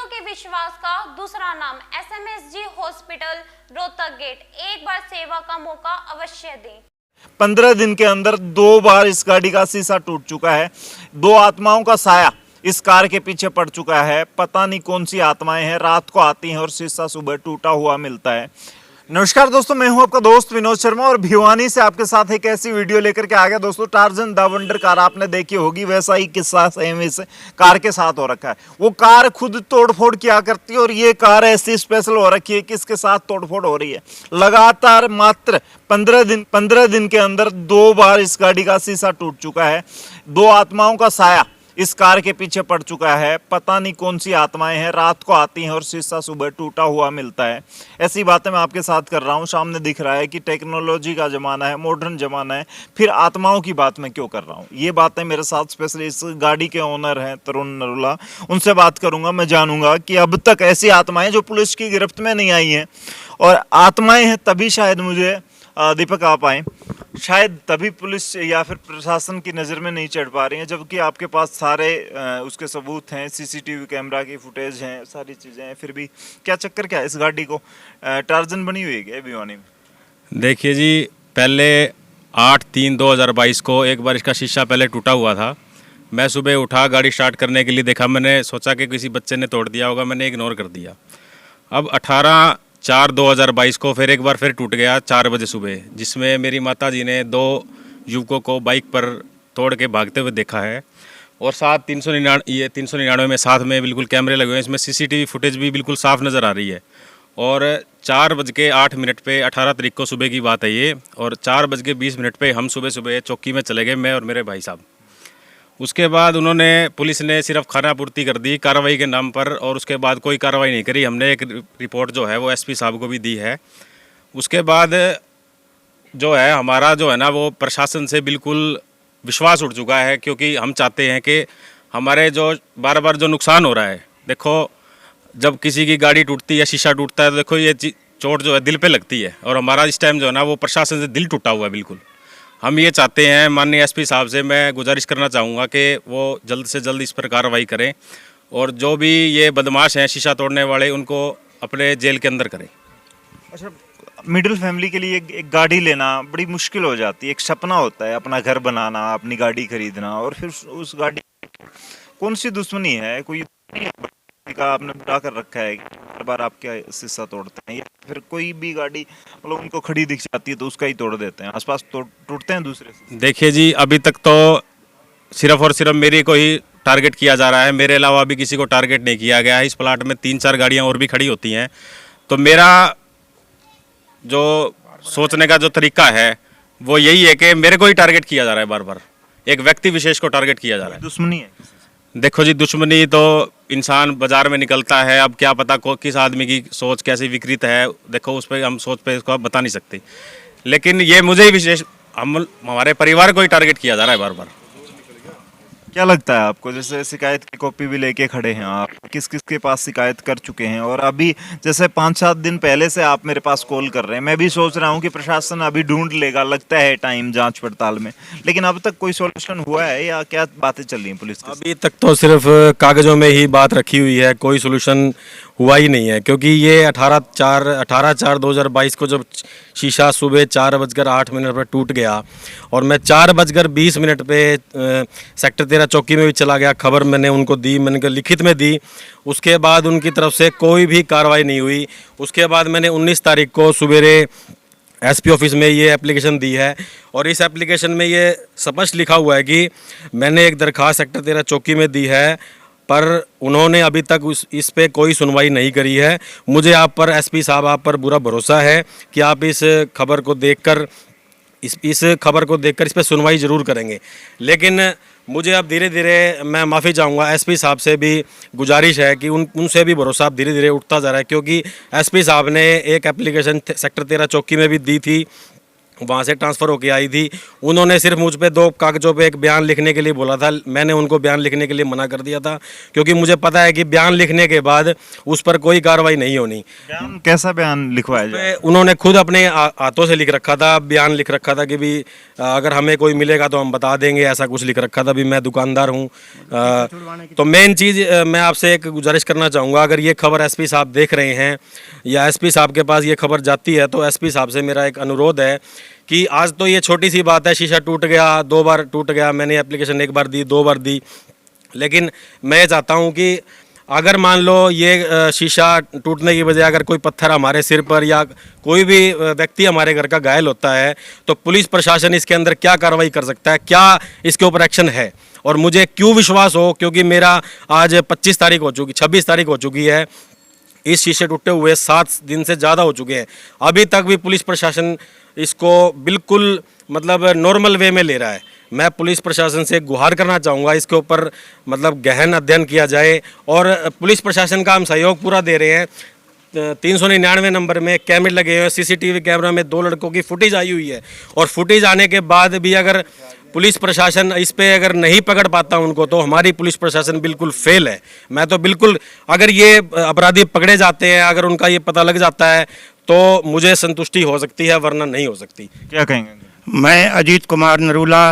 मरीजों के विश्वास का दूसरा नाम एसएमएसजी हॉस्पिटल रोहतक गेट। एक बार सेवा का मौका अवश्य दें। 15 दिन के अंदर 2 बार इस गाड़ी का शीशा टूट चुका है। 2 आत्माओं का साया इस कार के पीछे पड़ चुका है। पता नहीं कौन सी आत्माएं हैं, रात को आती हैं और शीशा सुबह टूटा हुआ मिलता है। नमस्कार दोस्तों, मैं हूं आपका दोस्त विनोद शर्मा और भिवानी से आपके साथ एक ऐसी वीडियो लेकर के आ गया। दोस्तों, टार्जन द वंडर कार आपने देखी होगी, वैसा ही किस्सा सेम इस कार के साथ हो रखा है। वो कार खुद तोड़फोड़ किया करती है और ये कार ऐसी स्पेशल हो रखी है कि इसके साथ तोड़फोड़ हो रही है। लगातार मात्र 15 दिन के अंदर 2 बार इस गाड़ी का शीशा टूट चुका है। 2 आत्माओं का साया इस कार के पीछे पड़ चुका है। पता नहीं कौन सी आत्माएं हैं, रात को आती हैं और शीशा सुबह टूटा हुआ मिलता है। ऐसी बातें मैं आपके साथ कर रहा हूं। सामने दिख रहा है कि टेक्नोलॉजी का ज़माना है, मॉडर्न ज़माना है, फिर आत्माओं की बात मैं क्यों कर रहा हूं। ये बातें मेरे साथ स्पेशली इस गाड़ी के ओनर हैं तरुण नरूला, उनसे बात करूंगा। मैं जानूंगा कि अब तक ऐसी आत्माएं जो पुलिस की गिरफ्त में नहीं आई हैं, और आत्माएं हैं तभी शायद मुझे दीपक आप आए, शायद तभी पुलिस या फिर प्रशासन की नज़र में नहीं चढ़ पा रही हैं, जबकि आपके पास सारे उसके सबूत हैं, सीसीटीवी कैमरा की फुटेज हैं, सारी चीज़ें हैं। फिर भी क्या चक्कर, क्या इस गाड़ी को टार्जन बनी हुई है क्या भिवानी में? देखिए जी, पहले 8/3/2022 को एक बार इसका शीशा पहले टूटा हुआ था। मैं सुबह उठा, गाड़ी स्टार्ट करने के लिए देखा, मैंने सोचा कि किसी बच्चे ने तोड़ दिया होगा, मैंने इग्नोर कर दिया। अब 18/4/2022 को फिर एक बार फिर टूट गया 4 बजे सुबह, जिसमें मेरी माता जी ने 2 युवकों को बाइक पर तोड़ के भागते हुए देखा है। और साथ 399 में साथ में बिल्कुल कैमरे लगे हुए हैं, इसमें सीसीटीवी फुटेज भी बिल्कुल साफ़ नज़र आ रही है। और 4:08 पे 18 तारीख को सुबह की बात है ये, और 4:20 पे हम सुबह चौकी में चले गए, मैं और मेरे भाई साहब। उसके बाद पुलिस ने सिर्फ खाना पूर्ति कर दी कार्रवाई के नाम पर, और उसके बाद कोई कार्रवाई नहीं करी। हमने एक रिपोर्ट जो है वो एसपी साहब को भी दी है। उसके बाद जो है हमारा जो है ना, वो प्रशासन से बिल्कुल विश्वास उठ चुका है, क्योंकि हम चाहते हैं कि हमारे जो बार बार जो नुकसान हो रहा है, देखो जब किसी की गाड़ी टूटती है, शीशा टूटता है, तो देखो ये चोट जो है दिल पे लगती है, और हमारा इस टाइम जो है ना वो प्रशासन से दिल टूटा हुआ है बिल्कुल। हम ये चाहते हैं, माननीय एसपी साहब से मैं गुजारिश करना चाहूँगा कि वो जल्द से जल्द इस पर कार्रवाई करें, और जो भी ये बदमाश हैं शीशा तोड़ने वाले, उनको अपने जेल के अंदर करें। अच्छा, मिडिल फैमिली के लिए एक गाड़ी लेना बड़ी मुश्किल हो जाती है। एक सपना होता है अपना घर बनाना, अपनी गाड़ी खरीदना, और फिर उस गाड़ी कौन सी दुश्मनी है, कोई का आपने बुरा कर रखा है, हर बार आपके शीशा तोड़ते हैं, या फिर कोई भी गाड़ी मतलब उनको खड़ी दिख जाती है तो उसका ही तोड़ देते हैं, आसपास टूटते हैं दूसरे से? देखिए जी, अभी तक तो सिर्फ और सिर्फ मेरी को ही टारगेट किया जा रहा है, मेरे अलावा अभी किसी को टारगेट नहीं किया गया है। इस प्लाट में 3-4 गाड़ियाँ और भी खड़ी होती हैं। तो मेरा जो सोचने का जो तरीका है वो यही है कि मेरे को ही टारगेट किया जा रहा है, बार बार एक व्यक्ति विशेष को टारगेट किया जा रहा है। दुश्मनी है? देखो जी, दुश्मनी तो इंसान बाजार में निकलता है, अब क्या पता किस आदमी की सोच कैसी विकृत है, देखो उस पर हम सोच पे इसको बता नहीं सकते। लेकिन ये मुझे ही विशेष, हमारे परिवार को ही टारगेट किया जा रहा है बार बार। क्या लगता है आपको, जैसे शिकायत की कॉपी भी लेके खड़े हैं आप, किस किस के पास शिकायत कर चुके हैं, और अभी जैसे 5-7 दिन पहले से आप मेरे पास कॉल कर रहे हैं, मैं भी सोच रहा हूं कि प्रशासन अभी ढूंढ लेगा, लगता है टाइम जांच पड़ताल में, लेकिन अब तक कोई सॉल्यूशन हुआ है या क्या बातें चल रही हैं पुलिस की? अभी तक तो सिर्फ कागजों में ही बात रखी हुई है, कोई सोल्यूशन हुआ ही नहीं है। क्योंकि ये 18/4/2022 को जब शीशा सुबह 4:08 पर टूट गया, और मैं 4:20 पे सेक्टर 13 चौकी में भी चला गया, खबर मैंने उनको दी, मैंने लिखित में दी। उसके बाद उनकी तरफ से कोई भी कार्रवाई नहीं हुई। उसके बाद मैंने 19 तारीख को सवेरे एसपी ऑफिस में ये एप्लीकेशन दी है, और इस एप्लीकेशन में ये स्पष्ट लिखा हुआ है कि मैंने एक दरख्वास्त सेक्टर 13 चौकी में दी है, पर उन्होंने अभी तक इस पे कोई सुनवाई नहीं करी है। मुझे आप पर एसपी साहब, आप पर पूरा भरोसा है कि आप इस खबर को देखकर इस पे सुनवाई ज़रूर करेंगे। लेकिन मुझे अब धीरे धीरे, मैं माफ़ी चाहूँगा, एसपी साहब से भी गुजारिश है कि उनसे भी भरोसा अब धीरे धीरे उठता जा रहा है, क्योंकि एसपी साहब ने एक एप्लीकेशन सेक्टर 13 चौकी में भी दी थी, वहाँ से ट्रांसफ़र होके आई थी। उन्होंने सिर्फ मुझ पे 2 कागज़ों पे एक बयान लिखने के लिए बोला था। मैंने उनको बयान लिखने के लिए मना कर दिया था, क्योंकि मुझे पता है कि बयान लिखने के बाद उस पर कोई कार्रवाई नहीं होनी। बयान कैसा बयान लिखवाया जाए? उन्होंने खुद अपने हाथों से लिख रखा था, बयान लिख रखा था कि भी अगर हमें कोई मिलेगा तो हम बता देंगे, ऐसा कुछ लिख रखा था। भी मैं दुकानदार हूँ। तो मेन चीज़ मैं आपसे एक गुजारिश करना चाहूँगा, अगर ये खबर एसपी साहब देख रहे हैं या एसपी साहब के पास ये खबर जाती है, तो एसपी साहब से मेरा एक अनुरोध है कि आज तो ये छोटी सी बात है, शीशा टूट गया, 2 बार टूट गया, मैंने एप्लीकेशन 1 बार दी, 2 बार दी, लेकिन मैं चाहता हूँ कि अगर मान लो ये शीशा टूटने की वजह अगर कोई पत्थर हमारे सिर पर या कोई भी व्यक्ति हमारे घर का घायल होता है, तो पुलिस प्रशासन इसके अंदर क्या कार्रवाई कर सकता है, क्या इसके ऊपर एक्शन है। और मुझे क्यों विश्वास हो, क्योंकि मेरा आज 25 तारीख हो चुकी, 26 तारीख हो चुकी है, इस शीशे टूटे हुए 7 दिन से ज़्यादा हो चुके हैं, अभी तक भी पुलिस प्रशासन इसको बिल्कुल मतलब नॉर्मल वे में ले रहा है। मैं पुलिस प्रशासन से गुहार करना चाहूँगा, इसके ऊपर मतलब गहन अध्ययन किया जाए। और पुलिस प्रशासन का हम सहयोग पूरा दे रहे हैं। 399 नंबर में कैमरे लगे हुए हैं, सीसीटीवी कैमरा में 2 लड़कों की फुटेज आई हुई है, और फुटेज आने के बाद भी अगर पुलिस प्रशासन इस पे अगर नहीं पकड़ पाता उनको, तो हमारी पुलिस प्रशासन बिल्कुल फेल है। मैं तो बिल्कुल, अगर ये अपराधी पकड़े जाते हैं, अगर उनका ये पता लग जाता है, तो मुझे संतुष्टि हो सकती है, वरना नहीं हो सकती। क्या कहेंगे? मैं Ajit Kumar Narula,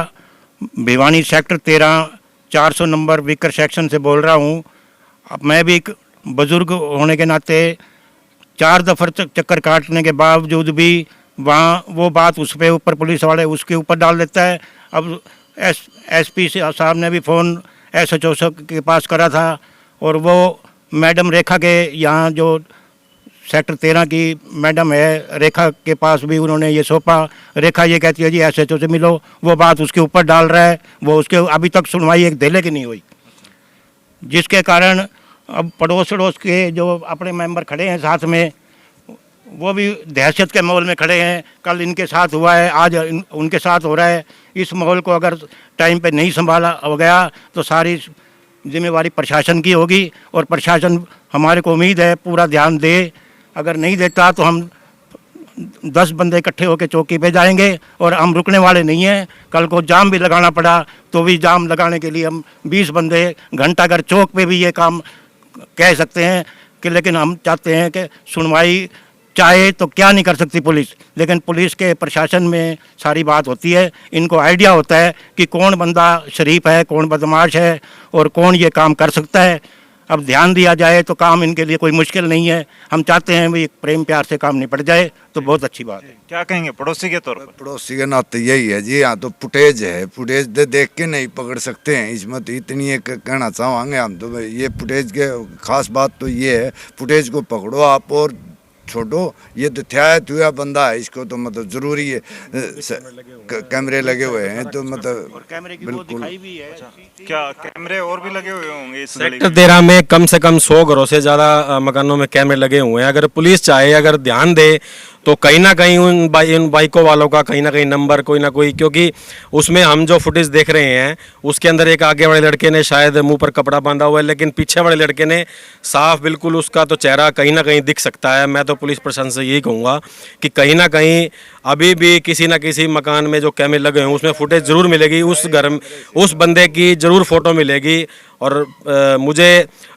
Bhiwani sector 13 400 number vicar section से बोल रहा हूँ। अब मैं भी एक बुज़ुर्ग होने के नाते 4 दफ़ा चक्कर काटने के बावजूद भी वहाँ वो बात उस पे ऊपर पुलिस वाले उसके ऊपर डाल देता है। अब एसपी साहब ने भी फ़ोन SHO के पास करा था, और वो मैडम रेखा के यहाँ जो सेक्टर 13 की मैडम है, रेखा के पास भी उन्होंने ये सौंपा। रेखा ये कहती है जी SHO से मिलो, वो बात उसके ऊपर डाल रहा है, वो उसके अभी तक सुनवाई एक धेले की नहीं हुई, जिसके कारण अब पड़ोस के जो अपने मेंबर खड़े हैं साथ में, वो भी दहशत के माहौल में खड़े हैं। कल इनके साथ हुआ है, आज उनके साथ हो रहा है। इस माहौल को अगर टाइम पे नहीं संभाला हो गया तो सारी जिम्मेवारी प्रशासन की होगी, और प्रशासन हमारे को उम्मीद है पूरा ध्यान दे। अगर नहीं देता तो हम 10 बंदे इकट्ठे होकर चौकी पे जाएंगे, और हम रुकने वाले नहीं हैं। कल को जाम भी लगाना पड़ा तो भी जाम लगाने के लिए हम 20 बंदे घंटाघर चौक पे भी ये काम कह सकते हैं कि, लेकिन हम चाहते हैं कि सुनवाई चाहे तो क्या नहीं कर सकती पुलिस, लेकिन पुलिस के प्रशासन में सारी बात होती है। इनको आइडिया होता है कि कौन बंदा शरीफ है, कौन बदमाश है, और कौन ये काम कर सकता है। अब ध्यान दिया जाए तो काम इनके लिए कोई मुश्किल नहीं है। हम चाहते हैं भी प्रेम प्यार से काम निपट जाए तो बहुत अच्छी बात है। क्या कहेंगे पड़ोसी के तौर पर? पड़ोसी के नाते यही है जी, यहाँ तो फुटेज है, फुटेज देख के नहीं पकड़ सकते हैं। इसमें तो इतनी एक कहना चाहेंगे हम तो, ये फुटेज के खास बात तो ये है, फुटेज को पकड़ो आप और छोड़ो। ये तो हुआ बंदा है, इसको तो मतलब जरूरी है। कैमरे लगे हुए हैं तो मतलब बिल्कुल। क्या कैमरे और भी लगे हुए होंगे इस गली सेक्टर 13 में कम से कम 100 घरों से ज़्यादा मकानों में कैमरे लगे हुए हैं। अगर पुलिस चाहे, अगर ध्यान दे, तो कहीं ना कहीं उन बाइकों वालों का कहीं ना कहीं नंबर कोई ना कोई, क्योंकि उसमें हम जो फुटेज देख रहे हैं उसके अंदर एक आगे वाले लड़के ने शायद मुंह पर कपड़ा बांधा हुआ है, लेकिन पीछे वाले लड़के ने साफ बिल्कुल उसका तो चेहरा कहीं ना कहीं दिख सकता है। मैं तो पुलिस प्रशासन से यही कहूँगा कि कहीं ना कहीं अभी भी किसी ना किसी मकान में जो कैमरे लगे हैं उसमें फुटेज ज़रूर मिलेगी, उस घर में उस बंदे की ज़रूर फ़ोटो मिलेगी। और मुझे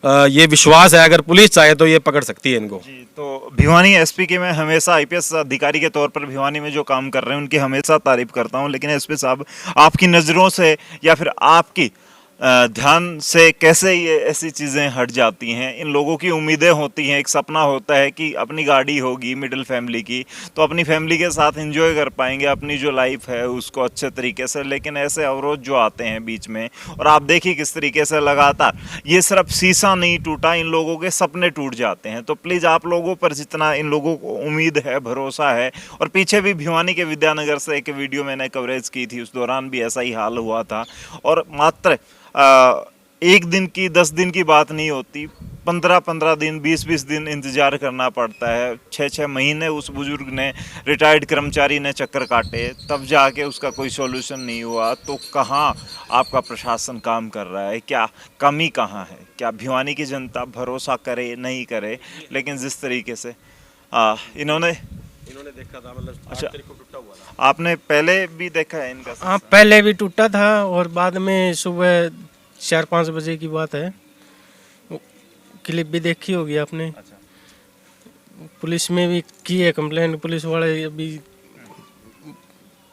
ये विश्वास है अगर पुलिस चाहे तो ये पकड़ सकती है इनको। जी, तो भिवानी एसपी के मैं हमेशा IPS अधिकारी के तौर पर भिवानी में जो काम कर रहे हैं उनकी हमेशा तारीफ करता हूं, लेकिन एसपी साहब आपकी नज़रों से या फिर आपकी ध्यान से कैसे ये ऐसी चीज़ें हट जाती हैं? इन लोगों की उम्मीदें होती हैं, एक सपना होता है कि अपनी गाड़ी होगी मिडिल फैमिली की, तो अपनी फैमिली के साथ एंजॉय कर पाएंगे अपनी जो लाइफ है उसको अच्छे तरीके से, लेकिन ऐसे अवरोध जो आते हैं बीच में, और आप देखिए किस तरीके से लगातार ये सिर्फ शीशा नहीं टूटा, इन लोगों के सपने टूट जाते हैं। तो प्लीज़ आप लोगों पर जितना इन लोगों को उम्मीद है, भरोसा है, और पीछे भी भिवानी के विद्यानगर से एक वीडियो मैंने कवरेज की थी, उस दौरान भी ऐसा ही हाल हुआ था। और मात्र 1 दिन की 10 दिन की बात नहीं होती, 15-15 दिन 20-20 दिन इंतज़ार करना पड़ता है। 6-6 महीने उस बुज़ुर्ग ने, रिटायर्ड कर्मचारी ने चक्कर काटे, तब जाके उसका कोई सॉल्यूशन नहीं हुआ। तो कहाँ आपका प्रशासन काम कर रहा है? क्या कमी कहाँ है? क्या भिवानी की जनता भरोसा करे नहीं करे? लेकिन जिस तरीके से इन्होंने इन्होंने देखा था, मतलब 8 तारीख को टूटा हुआ था। आपने पहले भी देखा है इनका हाँ, पहले भी टूटा था और बाद में सुबह 4-5 बजे की बात है। क्लिप भी देखी होगी आपने। अच्छा। पुलिस में भी की है कंप्लेंट, पुलिस वाले अभी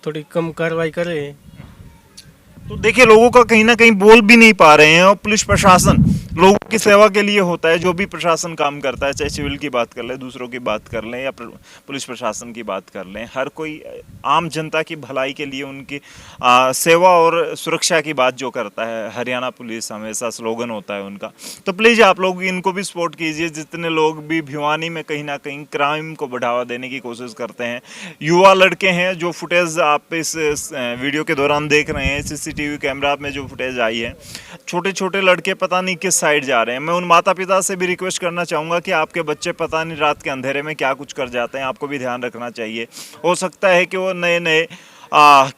थोड़ी कम कार्रवाई कर रहे हैं। तो देखिए, लोगों का कहीं ना कहीं बोल भी नहीं पा रहे हैं, और पुलिस प्रशासन लोगों की सेवा के लिए होता है। जो भी प्रशासन काम करता है, चाहे सिविल की बात कर लें, दूसरों की बात कर लें, या पुलिस प्रशासन की बात कर लें, हर कोई आम जनता की भलाई के लिए उनकी सेवा और सुरक्षा की बात जो करता है, हरियाणा पुलिस हमेशा स्लोगन होता है उनका। तो प्लीज़ आप लोग इनको भी सपोर्ट कीजिए। जितने लोग भी भिवानी में कहीं ना कहीं क्राइम को बढ़ावा देने की कोशिश करते हैं, युवा लड़के हैं, जो फुटेज आप इस वीडियो के दौरान देख रहे हैं, सीसीटीवी कैमरा में जो फुटेज आई है, छोटे छोटे लड़के पता नहीं किस साइड जा रहे हैं। मैं उन माता पिता से भी रिक्वेस्ट करना चाहूँगा कि आपके बच्चे पता नहीं रात के अंधेरे में क्या कुछ कर जाते हैं, आपको भी ध्यान रखना चाहिए। हो सकता है कि वो नए नए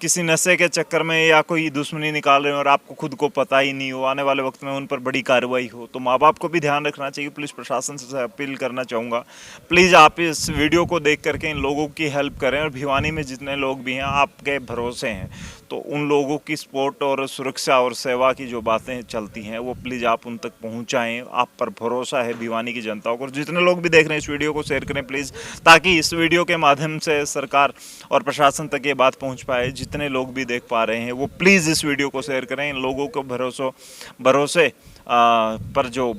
किसी नशे के चक्कर में या कोई दुश्मनी निकाल रहे हो और आपको खुद को पता ही नहीं हो, आने वाले वक्त में उन पर बड़ी कार्रवाई हो। तो माँ बाप को भी ध्यान रखना चाहिए। पुलिस प्रशासन से अपील करना चाहूँगा, प्लीज़ आप इस वीडियो को देख करके इन लोगों की हेल्प करें। और भिवानी में जितने लोग भी हैं, आपके भरोसे हैं, तो उन लोगों की सपोर्ट और सुरक्षा और सेवा की जो बातें चलती हैं, वो प्लीज़ आप उन तक पहुँचाएँ। आप पर भरोसा है भिवानी की जनता को। और जितने लोग भी देख रहे हैं, इस वीडियो को शेयर करें प्लीज़, ताकि इस वीडियो के माध्यम से सरकार और प्रशासन तक ये बात पहुँच पाए। जितने लोग भी देख पा रहे हैं, वो प्लीज़ इस वीडियो को शेयर करें। इन लोगों को भरोसे पर जो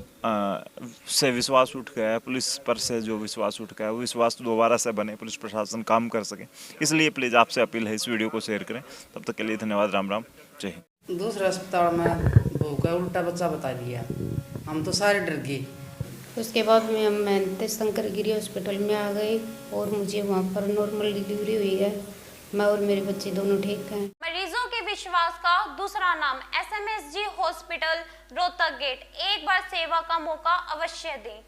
से विश्वास उठ गया है, पुलिस पर से जो विश्वास उठ गया है, वो विश्वास दोबारा से बने, पुलिस प्रशासन काम कर सके। इसलिए प्लीज़ आपसे अपील है, इस वीडियो को शेयर करें। तब तक के लिए धन्यवाद। राम राम, जय हिंद। दूसरे अस्पताल में बहू का उल्टा बच्चा बता दिया, हम तो सारे डर गए। उसके बाद में मैं शंकरगिरी हॉस्पिटल में आ गई और मुझे वहाँ पर नॉर्मल डिलीवरी हुई है। मैं और मेरे बच्चे दोनों ठीक हैं। मरीजों के विश्वास का दूसरा नाम SMSG हॉस्पिटल रोहतक गेट। एक बार सेवा का मौका अवश्य दें।